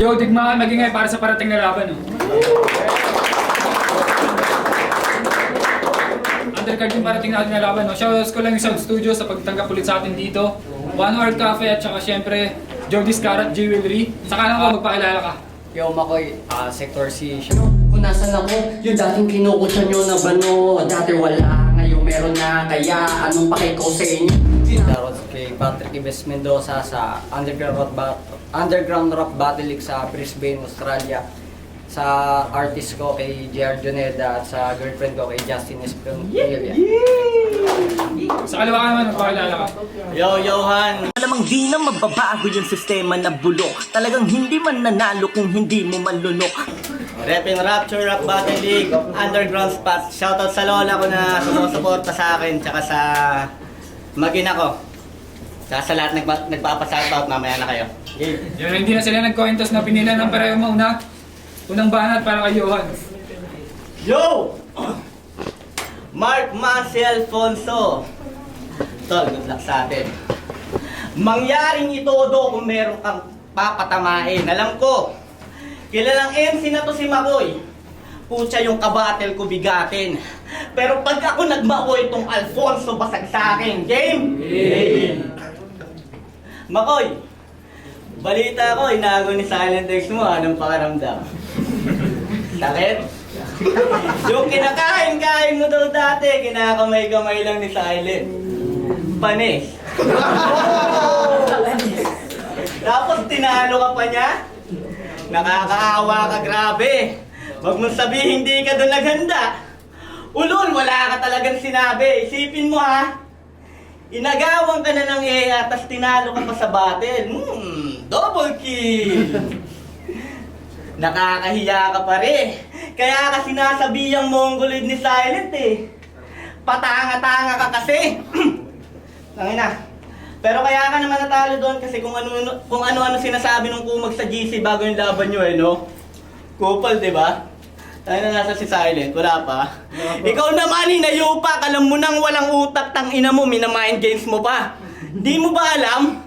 Yo, digma ka magingay para sa parating na laban. Undercard yung parating natin na laban. Shoutouts ko lang yung Sound Studio sa pagtanggap ulit sa atin dito. One World Cafe at saka syempre Jody's Karat Jewelry. Saka lang ako magpakilala ka. Yo, Makoy, Sector C. Kung nasan ako, yung dating kinukutsa nyo na bano. Dati wala, ngayon meron na. Kaya anong pake ko sa inyo? Shoutout kay Patrick Ives Mendoza sa Underground Rock Battle League sa Brisbane, Australia. Sa artist ko kay JR Juneda at sa girlfriend ko kay Justin Espinolia. Sa kaliwa ka naman, magpakilala ka. Yo, Johan! Malamang di na magbabago yung sistema na bulok. Talagang hindi man nanalo kung hindi mo malunok. Repin Rapture Rock Battle League, Underground Spots. Shoutout sa lola ko na sumusuporta sa akin, tsaka sa magina ko. Tsaka sa lahat nagpapashoutout, mamaya na kayo. Yun, hindi na sila nag-cointos na pinila ng pareho mauna. Unang banat para kay Johan. Yo! Mark Marcel Alfonso. Tol, good luck sa atin. Mangyaring itodo kung meron kang papatamain. Alam ko, kilalang MC na to si Makoy. Pucha yung kabatel ko bigatin. Pero pag ako nagmakoy itong Alfonso basag sa akin. Game? Game! Makoy, balita ko, inago ni Silent X mo. Anong pakaramdam? Sakit? Yung kinakain-kain mo daw dati, kinakamay-kamay lang ni Silent. Panis. Tapos tinalo ka pa niya? Nakakaawa ka, grabe. Wag mong sabihin hindi ka doon naghanda. Ulol, wala ka talagang sinabi. Isipin mo ha. Inagawan ka na ng EA, tas tinalo ka pa sa battle. Double kill. Nakakahiya ka pa rin. Kaya ka sinasabihang mongoloid ni Silent eh. Patanga-tanga ka kasi. Tangina. Pero kaya ka naman natalo doon kasi kung ano-ano sinasabi nung kumag sa GC bago yung laban nyo eh, no? Kupal, di ba? Tayo na nasa si Silent, wala pa. Ikaw naman, hinayupak, alam mo nang walang utak, tangina mo, minamind games mo pa. Di mo ba alam?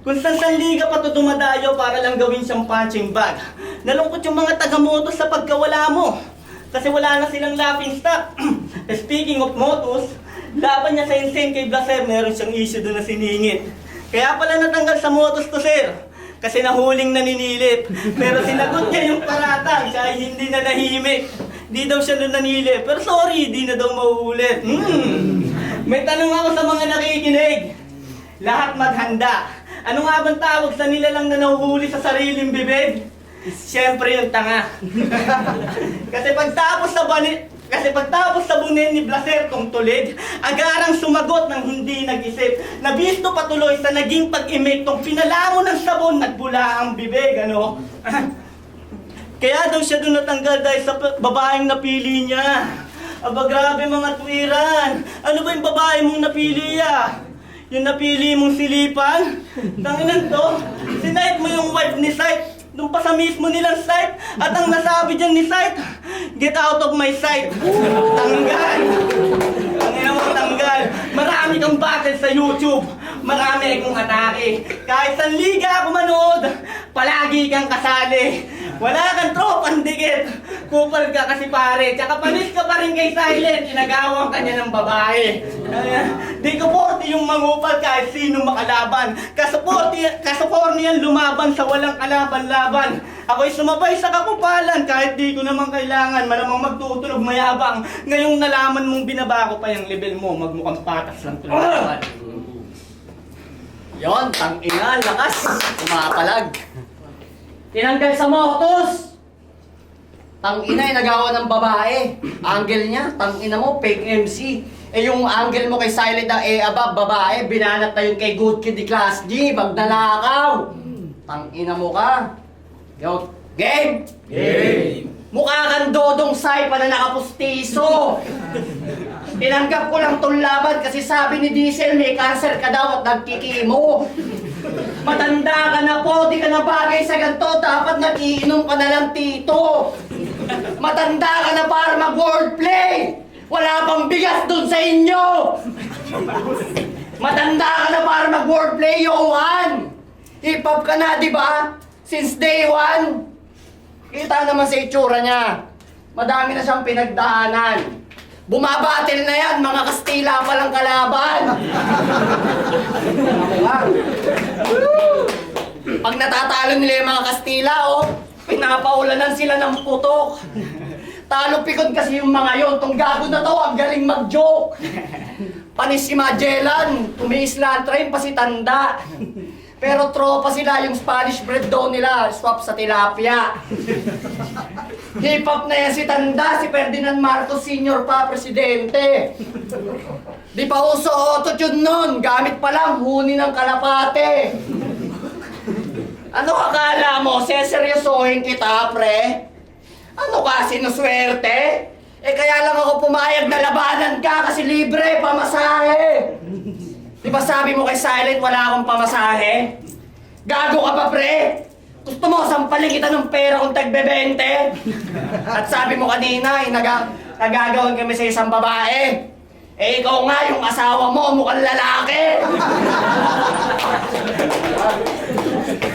Kung saan liga pa ito dumadayo para lang gawin siyang punching bag. Nalungkot yung mga taga-motos sa pagkawala mo. Kasi wala na silang laughing stock. Speaking of motos, laban niya sa Insane kay Blaser, meron siyang issue doon na siningit. Kaya pala natanggal sa motos to, sir. Kasi nahuling naninilip. Pero sinagot niya yung paratang, siya ay hindi na nahimik. Di daw siya na nanilip. Pero sorry, di na daw mahuhulit. May tanong ako sa mga nakikinig. Lahat maghanda. Ano nga bang tawag sa nila lang na nahuhuli sa sariling bibig? Siyempre yung tanga. Kasi pagtapos sa bunin ni Blaser kong tulid, agarang sumagot ng hindi nag-isip. Nabisto patuloy sa naging pag-imik tong pinalamo ng sabon, nagbula ang bibig, ano? Kaya daw siya doon natanggal dahil sa babaeng napili niya. Aba grabe mga tuwiran. Ano ba yung babae mong napili ya? Yung napili mong silipan? Tanginan to, sinight mo yung wife ni Sight. Doon pa sa mismo nilang site. At ang nasabi dyan ni Sight, get out of my sight. Tanggal. Tangina mo, tanggal. Marami kang battle sa YouTube. Marami akong atake. Kahit sa liga ako manood, palagi kang kasali. Wala kang tropang dikit. Kupal ka kasi pare. Tsaka panis ka pa rin kay Silent. Inagawang ka niya ng babae. Di ko porti yung mangupal kahit sino makalaban. Kasuporti yan lumaban sa walang kalaban-laban. Ako'y sumabay sa kakupalan kahit di ko naman kailangan. Malamang magtutunog mayabang. Ngayong nalaman mong binaba ko pa yung level mo, magmukhang patas lang tulad. Yon, tangina, lakas. Pumapalag. Tinanggal sa motos. Tangina, nagawa ng babae. Angle niya, tangina mo, fake MC. Eh yung angle mo kay Silent na babae, binanat na yun kay Good Kid di Class G, magnanakaw. Tangina mo ka. Yo, game! Game! Mukha kang Dodong Sai pa na nakapustiso. Tinanggap ko lang tong laban kasi sabi ni Diesel may cancer ka daw at nagkikimo. Matanda ka na po, di ka na bagay sa ganito, dapat nagiinom ka na lang tito. Matanda ka na para mag-wordplay. Wala pang bigas dun sa inyo. Matanda ka na para mag-wordplay, Johan. Hip-hop ka na, di ba? Since day one, kita naman sa itsura niya. Madami na siyang pinagdaanan. Bumabatil na yan, mga Kastila palang kalaban. Ako nga. Pag natatalo nila yung mga Kastila, pinapaulanan sila ng putok. Talo pikod kasi yung mga yon. Tong gago na to, ang galing mag-joke. Panis si Magellan, tumiisla ang train pa si Tanda. Pero tropa sila, yung Spanish bread daw nila, swap sa tilapia. Hip-hop na yan si Tanda, si Ferdinand Marcos Sr. pa, presidente. Di pa uso autotune nun, gamit pa lang, huni ng kalapate. Ano akala mo, seseryosohin kita, pre? Ano ka, sinuswerte? Kaya lang ako pumayag na labanan ka kasi libre, pamasahe. Di ba sabi mo kay Silent wala akong pamasahe? Gago ka pa, pre? Gusto mo, sampalin kita ng pera kung tagbe-20? At sabi mo kanina, nagagawin kami sa isang babae. Ikaw nga, yung asawa mo, mukhang lalaki.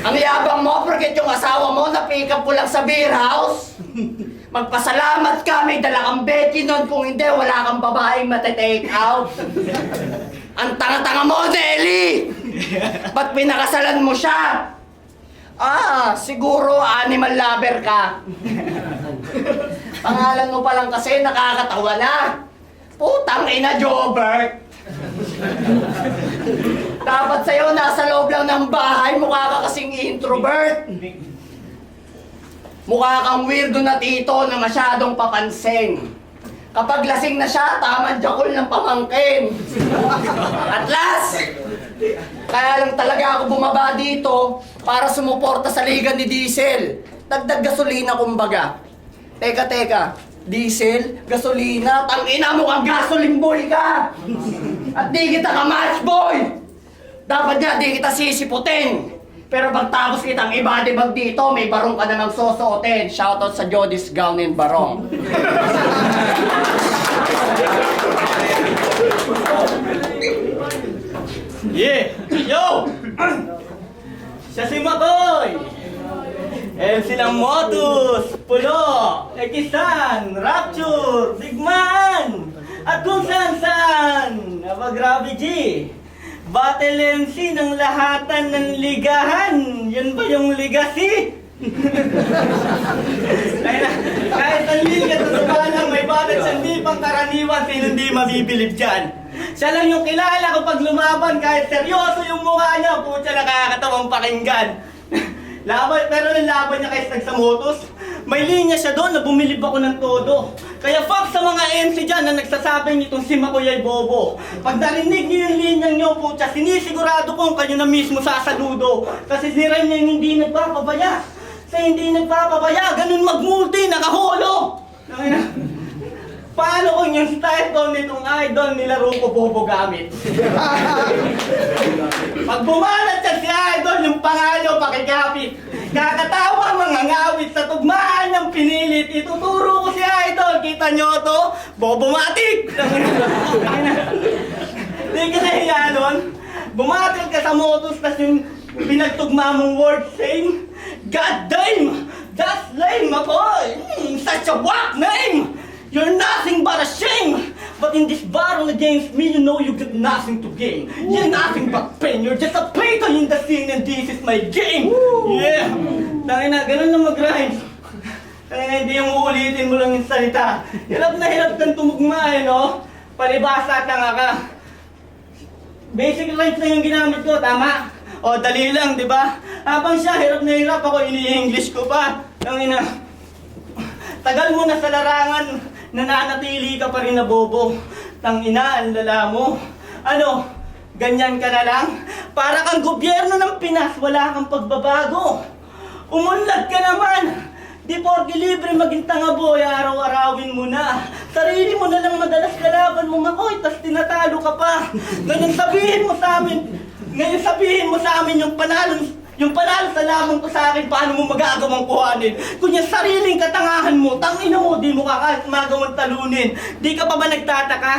Ang yabang mo, porket yung asawa mo, na-pick up ko lang sa beer house. Magpasalamat ka, may dala kang Betty nun. Kung hindi, wala kang babaeng mati-take out. Ang tanga-tanga mo, Nelly! Ba't pinakasalan mo siya? Siguro animal lover ka. Pangalan mo pa lang kasi nakakatawa na. Putang ina, Jobert! Dapat sa'yo nasa loob lang ng bahay, mukha ka kasing introvert. Mukha kang weirdo na tito na masyadong papansin. Kapag lasing na siya, tamang jakol ng pamangkin. At last, kaya lang talaga ako bumaba dito para sumuporta sa liga ni Diesel. Dagdag gasolina kumbaga. Teka, Diesel, gasolina, tangina mo kang gasoline boy ka! At di kita ka match boy! Dapat nga di kita sisiputin. Pero pagtapos kitang i-body bag dito, may barong ka namang susuotin. Shoutout sa Jody's Gown and Barong. Yeah! Yo! Siya si Makoy! MC ng Motus, Pulo, Ekisan, Rapture, Bigman, at kung saan-saan, grabe G! Battle MC ng lahatan ng ligahan. Yun ba yung legacy? Kahit ang liga sa lang may bakit siya hindi pang karaniwan, sino hindi mabibilib dyan? Siya lang yung kilala ko pag lumaban, kahit seryoso yung mukha niya, putya nakakatawang pakinggan. Pero nang laban niya kay Stag sa Motos, may linya siya doon na bumilib ako ng todo. Kaya fuck sa mga MC dyan na nagsasabing itong si Makoy ay bobo. Pag narinig niyo yung linyang nyo, putya, sinisigurado kong kayo na mismo sasaludo. Kasi si Rem niya yung hindi nagpapabaya. Sa hindi nagpapabaya, ganun magmulti, nakaholo. Paano kung yung style ko nitong idol nilaro ko bobo gamit? Pag bumalat siya si idol, yung pangalan pakikapit. Kakatawa mga ngawit sa tugmaan niyang pinilit. Ituturo ko si idol, kita nyo to? Bobomatic! Di ka nahiya nun? Bumatil ka sa Motos, tas yung pinagtugma mong word same. God damn! That's lame, Makoy! Such a whack name! You're nothing but a shame! But in this battle against me, you know you got nothing to gain. You're nothing but pain. You're just a plaything in the scene and this is my game! Yeah! Tangina, ganun na mag-rhyme. Tangina, hindi yung uulitin mo lang yung salita. Hirap na hirap kang tumugma no? Palibasa tanga ka. Basic rhymes na yung ginamit ko, tama? O, dali lang, di ba? Habang siya, hirap na hirap ako, ini-English ko pa. Tangina, tagal mo na sa larangan, nananatili ka pa rin na bobo. Tangina, ang lala mo. Ano, ganyan ka na lang? Para kang gobyerno ng Pinas, wala kang pagbabago. Umunlad ka naman. Di porke libre maging tanga boy, araw-arawin mo na. Sarili mo na lang madalas kalaban mo, Makoy, tas tinatalo ka pa. Ngayon sabihin mo sa amin yung panalo sa lamang ko sa akin, paano mo magagawang kuhanin? Kung yung sariling katangahan mo, tangina mo, di mo ka kahit magawang talunin. Di ka pa ba nagtataka?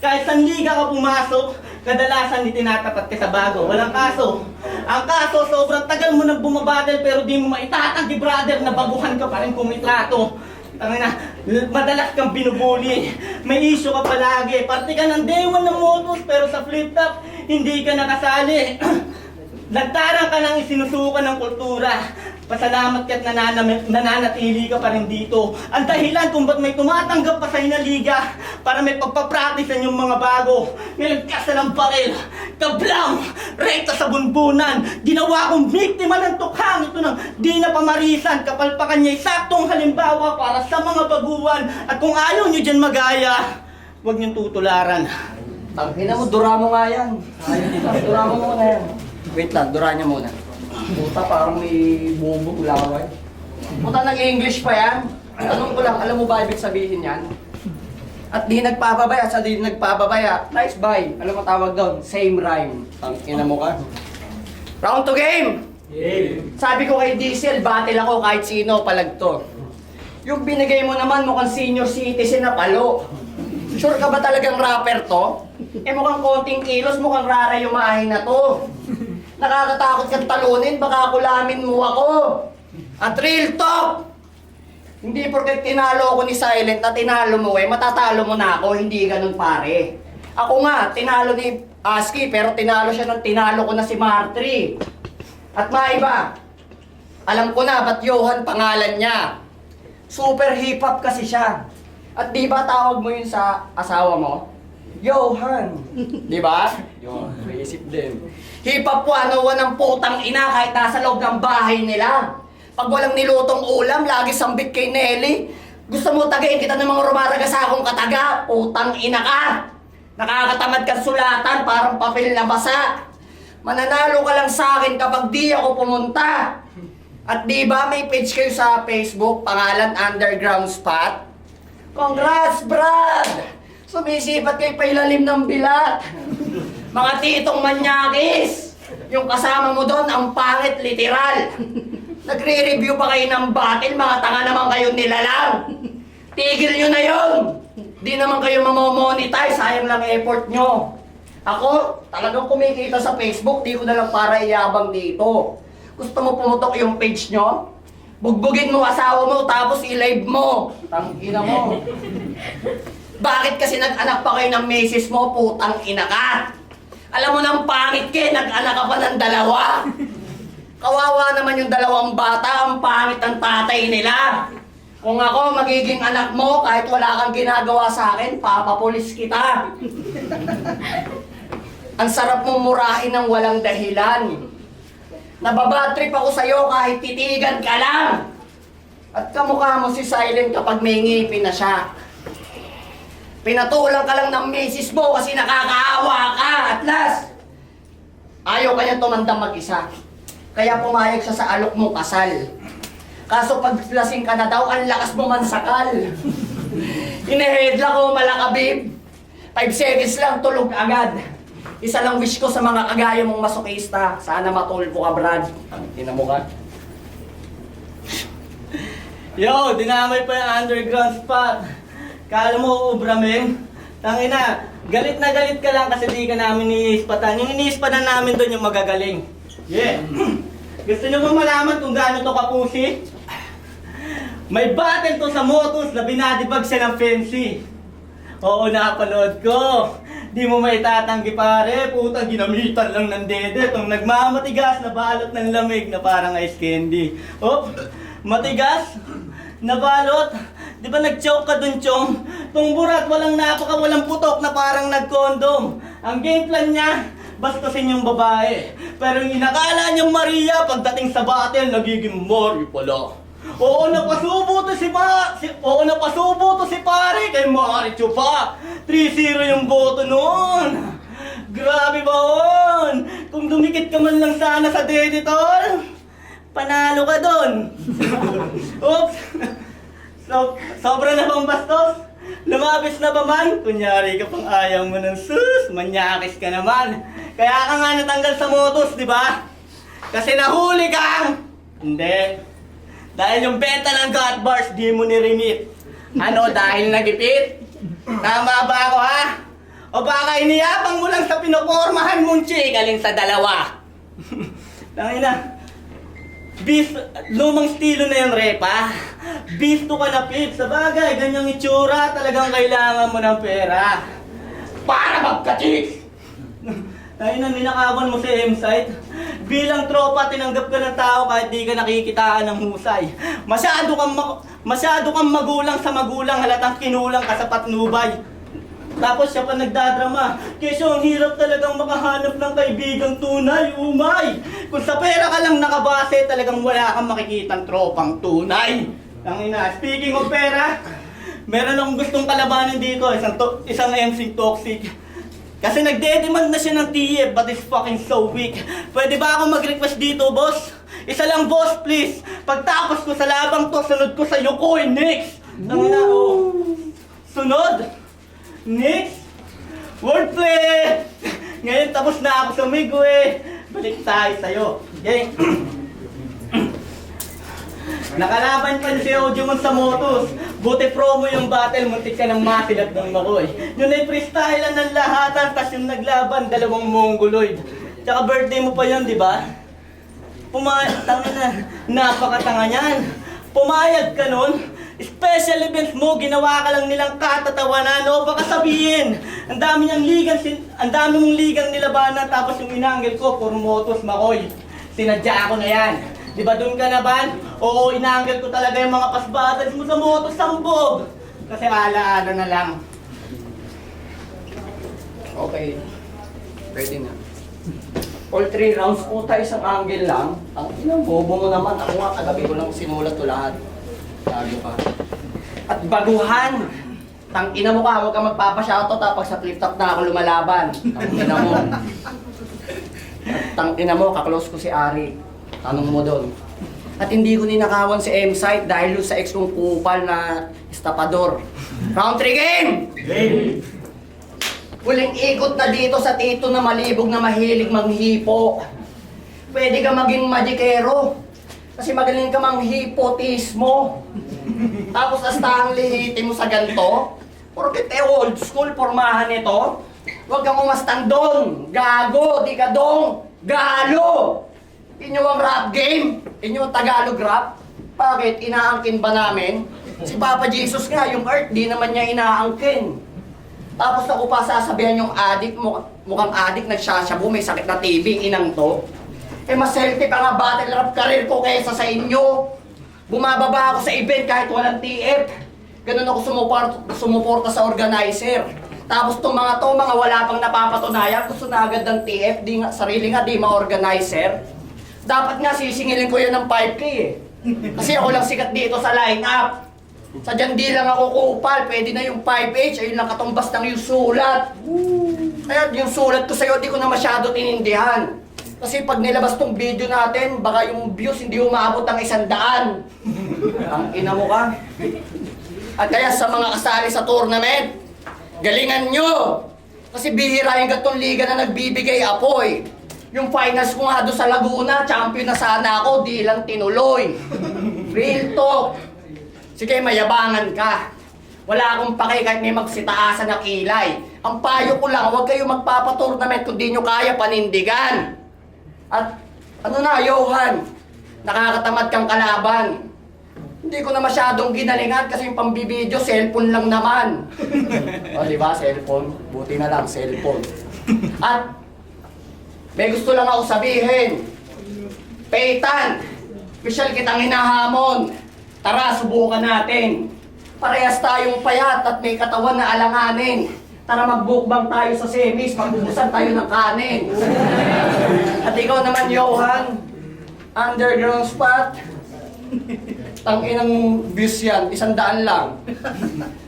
Kahit saan liga ka pumasok, kadalasan itinatapat ka sa bago. Walang kaso. Ang kaso, sobrang tagal mo nang bumabattle pero di mo maitatanggi, brother, na baguhan ka pa rin kumitrato. Tangina, madalas kang binubuli. May issue ka palagi. Parte ka ng day one ng Motus pero sa flip top, hindi ka nakasali. Nagtarang ka ng isinusukan ng kultura. Pasalamat ka't nananatili ka pa rin dito. Ang dahilan kung ba't may tumatanggap pa sa'yo na liga para may pagpapractice yung mga bago. Ngayon kasa ng baril, kablam, rekta sa bunbunan. Ginawa kong biktima ng tukhang ito ng di na pamarisan. Kapalpakan niya saktong halimbawa para sa mga baguhan. At kung ayaw nyo dyan magaya, huwag niyong tutularan. Tangina mo, dura mo nga yan. Dura mo muna yan. Wait lang, dura niya muna. Puta, parang may bubog laway. Puta, nag-English pa yan. Tanong ko lang, alam mo ba ibig sabihin yan? At di nagpapabaya, sa di nagpapabaya. Nice buy. Alam mo tawag doon? Same rhyme. Tangina mo ka. Round to game! Sabi ko kay Diesel, battle ako kahit sino, palagto. Yung binigay mo naman mukhang senior citizen na palo. Sure ka ba talagang rapper to? Eh mukhang konting kilos, mukhang rara yung maahin na to. Nakakatakot kang talunin, baka kulamin mo ako. At real talk! Hindi porket tinalo ako ni Silent na tinalo mo matatalo mo na ako, hindi ganun pare. Ako nga, tinalo ni Aski, pero tinalo siya ng tinalo ko na si Martri. At maiba, alam ko na ba't Johan pangalan niya. Super hip-hop kasi siya. At di ba tawag mo yun sa asawa mo? Johan. Di ba? Yun, reisip din. Hip-hop 101 ng putang ina kahit nasa loob ng bahay nila. Pag walang nilutong ulam, lagi sambit kay Nelly. Gusto mo tagayin kita ng mga rumaragasakong kataga? Putang ina ka! Nakakatamad kang sulatan, parang papel na basa. Mananalo ka lang sa akin kapag di ako pumunta. At di ba may page kayo sa Facebook, pangalan Underground Spot? Congrats, Brad! Sumisipat kayo pailalim ng bilat. Mga titong manyakis! Yung kasama mo doon, ang pangit literal. Nagre-review pa kayo ng battle, mga tanga naman kayo nilalang. Tigil nyo na yun! Di naman kayo mamomonetize, sayang lang effort nyo. Ako, talagang kumikita sa Facebook, di ko na lang para iyabang dito. Gusto mo pumutok yung page nyo? Bugbugin mo asawa mo, tapos i-live mo. Tangina mo. Bakit kasi nag-anak pa kayo ng misis mo, putang ina ka? Alam mo nang pangit ka, nag-anak ka pa ng dalawa. Kawawa naman yung dalawang bata, ang pangit ng tatay nila. Kung ako magiging anak mo, kahit wala kang ginagawa sa akin, papapulis kita. Ang sarap mong murahin ng walang dahilan. Nababatrip ako sa'yo kahit titigan ka lang. At kamukha mo si Silent kapag may ngipin na siya. Pinatulang ka lang ng misis mo kasi nakakaawa ka. At last, ayaw kanya tumandang mag-isa. Kaya pumayag siya sa alok mong kasal. Kaso pag lasing ka na daw, ang lakas mo mansakal. Inehedla ko malakabib. 5 seconds lang, tulog agad. Isa lang wish ko sa mga kagaya mong masokista. Sana matulpo ka, Brad. Tingnan mo ka. Yo, dinamay pa yung underground spot. Kala mo ubra, men? Tangina, galit na galit ka lang kasi di ka namin iniispatan. Yung iniispatan namin doon yung magagaling. Yeah. Gusto nyo ba malaman kung gaano to kapusi? May battle to sa Motus na binadibag siya ng fancy. Oo, napanood ko. Di mo maitatanggi pare, putang ginamitan lang ng dede. Itong nagmamatigas na balot ng lamig na parang ice candy. Oh, matigas? Na balot? Di ba nag-choke ka dun, chong? Tong burat, walang napaka, walang putok na parang nag-condom. Ang game plan niya, bastasin yung babae. Pero yung inakala niyang Maria, pagdating sa battle, nagiging Mori pala. Oo, napasubo to si pare kay Maricho pa. 3-0 yung boto noon. Grabe ba on? Kung dumikit ka man lang sana sa deditor, panalo ka doon. Oops. Sobra na bang bastos? Lumabis na ba man? Kunyari ka pang ayaw mo ng sus, manyakis ka naman. Kaya ka nga natanggal sa Motus, di ba? Kasi nahuli ka! Hindi. Dahil yung benta ng God bars, di mo ni-remit. Ano, dahil nagipit? Tama ba ako, ha? O baka iniyabang mo lang sa pinopormahan mong chick, alin sa dalawa? Tangina. Lumang estilo na yung repa. Bisto ka na, Pip. Sa bagay, ganyang itsura, talagang kailangan mo ng pera. Para magka-chicks! Tayo na ninakawan mo sa M-site. Bilang tropa, tinanggap ka ng tao kahit di ka nakikitaan ng husay. Masyado kang magulang sa magulang, halatang kinulang ka sa patnubay. Tapos siya pa nagdadrama. Kesyo ang hirap talagang makahanap ng kaibigang tunay, umay. Kung sa pera ka lang nakabase, talagang wala kang makikitang tropang tunay. Tangina, speaking of pera, meron akong gustong kalabanin dito, isang MC toxic. Kasi nagde-demand na siya ng TF, but it's fucking so weak. Pwede ba ako mag-request dito, boss? Isa lang, boss, please. Pagtapos ko sa labang to, sunod ko sa Yokoi next. Tangina, oh. Sunod. Next. Wordplay. Ngayon tapos na ako sa Migo eh. Balik tayo sa'yo. Okay. Nakalaban pa si Ojumon sa Motos. Buti promo yung battle, muntik ka ng masilat ng makoy. Yun ay freestyle ng lahatan, tas yung naglaban, dalawang mongoloid. Tsaka birthday mo pa yun, di ba? Tanga na, napakatanga niyan. Pumayag ka nun, special events mo, ginawa ka lang nilang katatawanan. O baka sabihin, ang dami mong ligang nilabanan, tapos yung inanggel ko, puro Motos, makoy. Sinadya ko na yan. Di ba doon ka na, Ban? Oo, inaanggel ko talaga yung mga pasbatas mo sa Motos, sambog! Kasi alaala na lang. Okay. Pwede na. All 3 rounds, puta, isang angle lang. Ang inang bobo mo naman. Ako nga, kagabi ko lang sinulat to lahat. Sabi pa. At baguhan! Tang-ina mo ka, huwag ka magpapashoutout tapos sa flip-top na ako lumalaban. Tang-ina mo. At tang-ina mo, kaklose ko si Ari. Tanong mo doon. At hindi ko ninakawan si M-Site dahil sa ex kong kupal na estapador. Round 3 game! Game! Huling ikot na dito sa tito na malibog na mahilig manghipo. Pwede ka maging magikero. Kasi magaling ka manghipotismo. Tapos astahang lihitin mo sa ganito. Porket old school pormahan ito. Huwag kang umastang doon. Gago, di ka dong. Galo! Inyo ang rap game? Inyo ang Tagalog rap? Bakit? Inaangkin ba namin? Si Papa Jesus nga, yung earth, di naman niya inaangkin. Tapos ako pa sasabihan yung adik, mukhang adik, nagsasyabu, may sakit na TB, inang to. Eh mas healthy pa nga battle rap career ko kaysa sa inyo. Bumababa ako sa event kahit walang TF. Ganun ako sumuporta sa organizer. Tapos itong mga wala pang napapatunayan, gusto na agad ng TF, sarili nga di ma-organizer. Dapat nga sisingilin ko yun ng 5K eh. Kasi ako lang sikat dito sa line-up. Sadyang di lang ako kupal, pwede na yung 5H, ayun lang katumbas ng yung sulat. Kaya yung sulat ko sa'yo, di ko na masyado tinindihan. Kasi pag nilabas tong video natin, baka yung views hindi umabot ng 100. Ang ina mo ka. At kaya sa mga kasali sa tournament, galingan nyo! Kasi bihira yung gatong liga na nagbibigay apoy. Yung finals ko nga doon sa Laguna, champion na sana ako, di lang tinuloy. Real talk. Sige, mayabangan ka. Wala akong pake kahit may magsitaasan na kilay. Ang payo ko lang, huwag kayo magpapatournament kung di nyo kaya panindigan. At ano na, Johan, nakakatamad kang kalaban. Hindi ko na masyadong ginalingan kasi yung pambibideo, cellphone lang naman. O diba, cellphone? Buti na lang, cellphone. At may gusto lang ako sabihin. Peytan, special kitang hinahamon. Tara, subukan natin. Parehas tayong payat at may katawan na alanganin. Tara magbukbang tayo sa semis, magbubusan tayo ng kanin. At ikaw naman, Johan, underground spot. Tanginang views yan, 100 lang.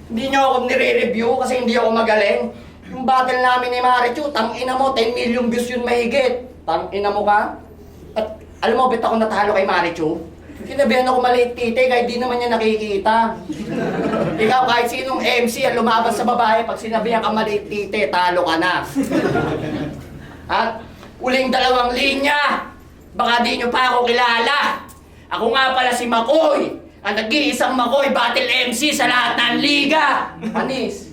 Hindi nyo ako nire-review kasi hindi ako magaling. Yung battle namin ni Marichu, tangina mo, 10 million views yun mahigit. Tangina mo ka? At alam mo, bet ako natalo kay Marichu? Sinabihan ako maliit tite, kahit di naman niya nakikita. Ikaw, kahit sinong MC ang lumabas sa babae, pag sinabihan ka maliit tite, talo ka na. At uling 2 linya, baka di nyo pa ako kilala. Ako nga pala si Makoy, ang nag-iisang Makoy battle MC sa lahat ng liga. Panis.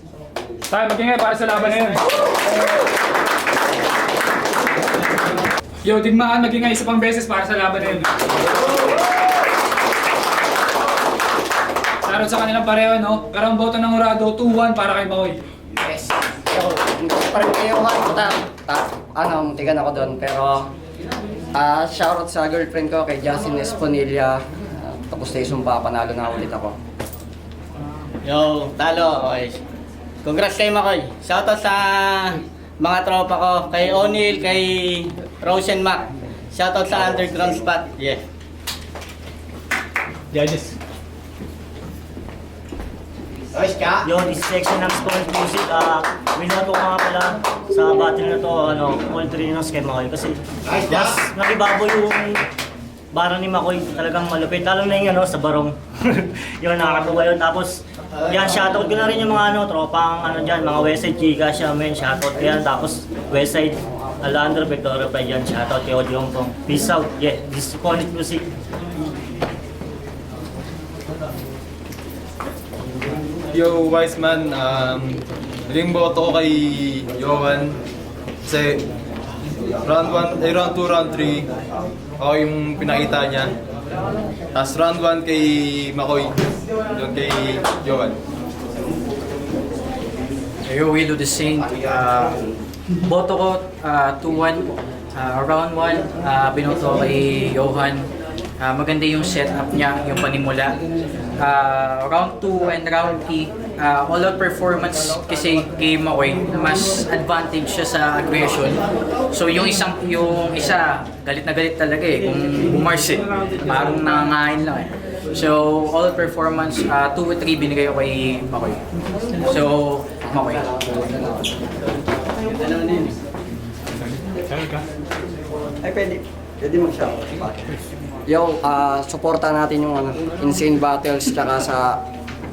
Tayo, magingay para sa laban na yun. Yo, digmaan, magingay isa pang beses para sa laban na yun. Sarot sa kanilang pareho, no? Pero ang boto ng Urado, 2-1 para kay Makoy. Yes. So, parang kayo muntikan ako doon. Pero, shoutout sa girlfriend ko kay Justin Esponilla. Tapos na yung sumpa, panalo na ulit ako. Yo, talo. Okay. Congrats kay Makoy. Shoutout sa mga tropa ko. Kay O'Neil, kay Rose and Mac. Shoutout sa underground spot. Yeah. Judges. Ayos ka? Yun, this section ng Stone Music, binoto ko nga pala sa battle na to, all three ng kay Makoy. Kasi Ayos ka? mas nakibago yung bara ni Makoy, talagang malupit. Lalo na yung sa barong. Yun, nakakatuwa yun. Tapos, yan, shoutout ko na rin yung mga tropang dyan, mga Westside Chica siya, men, shoutout ko yan. Tapos, Westside, Alandro, Victoria pa yan, shoutout kay Odi Hong Kong. Peace out. Yeah, this is Stone Music. Yo, wise man, huling boto ko kay Johan kasi round 2, round 3 ako yung pinakita niya. Tapos round 1 kay Makoy, yung kay Johan. Yo, we do the same. Boto ko 2-1. Round 1, binoto ko kay Johan. Maganda yung setup niya, yung panimula. Round 2 and round 3, all-out performance kasi kay Makoy, mas advantage siya sa aggression. So yung isa galit na galit talaga eh, kung bumars eh, parang nangangain lang eh. So all-out performance, 2 or 3 binigay ko kay Makoy. So, Makoy. Ay, pwede mag-shoutout. Yo, supportan natin yung Insane Battles tsaka sa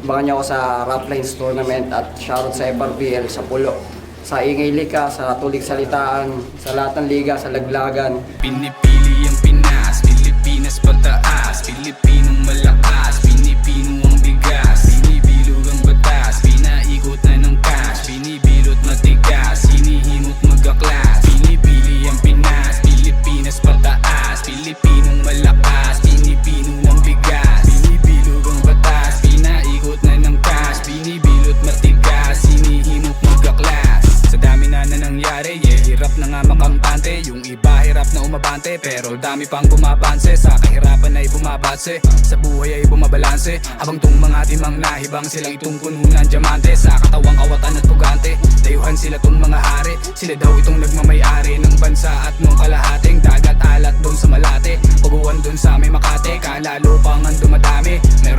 abangan niyo ako sa Rap Lines Tournament at shoutout sa FRPL, sa Pulo, sa Ingay Lika, sa Tulig Salitaan, sa lahat ng liga, sa Laglagan. Pinipili ang Pinas, Pilipinas pataas, Pilipinong malakas, Pinipino ang bigas, binibilog ang batas, pinaikot na ng cash, binibilot matigas, hinihimot magaklas. Pinipili ang Pinas, Pilipinas pataas, Pilipinong malakas, Pinipino ang bigas, binibilog ang batas, pinaikot na ng cash, binibilot matigas, hinihimot magaklas. Sa dami na nangyari, yeah, hirap na nga makampante. Yung iba hirap na umabante, pero dami pang bumabanse. Sa kahirapan ay bumabatse, sa buhay ay bumabalanse. Habang tong mga timang nahibang, silang itong puno ng diamante. Sa katawang kawatan at pugante, dayuhan sila tong mga hari. Sila daw itong nagmamayari ng bansa at nung kalahating dagat alat doon sa Malate, paguan doon sa may Makate, kalalo pang ang dumadami. Meron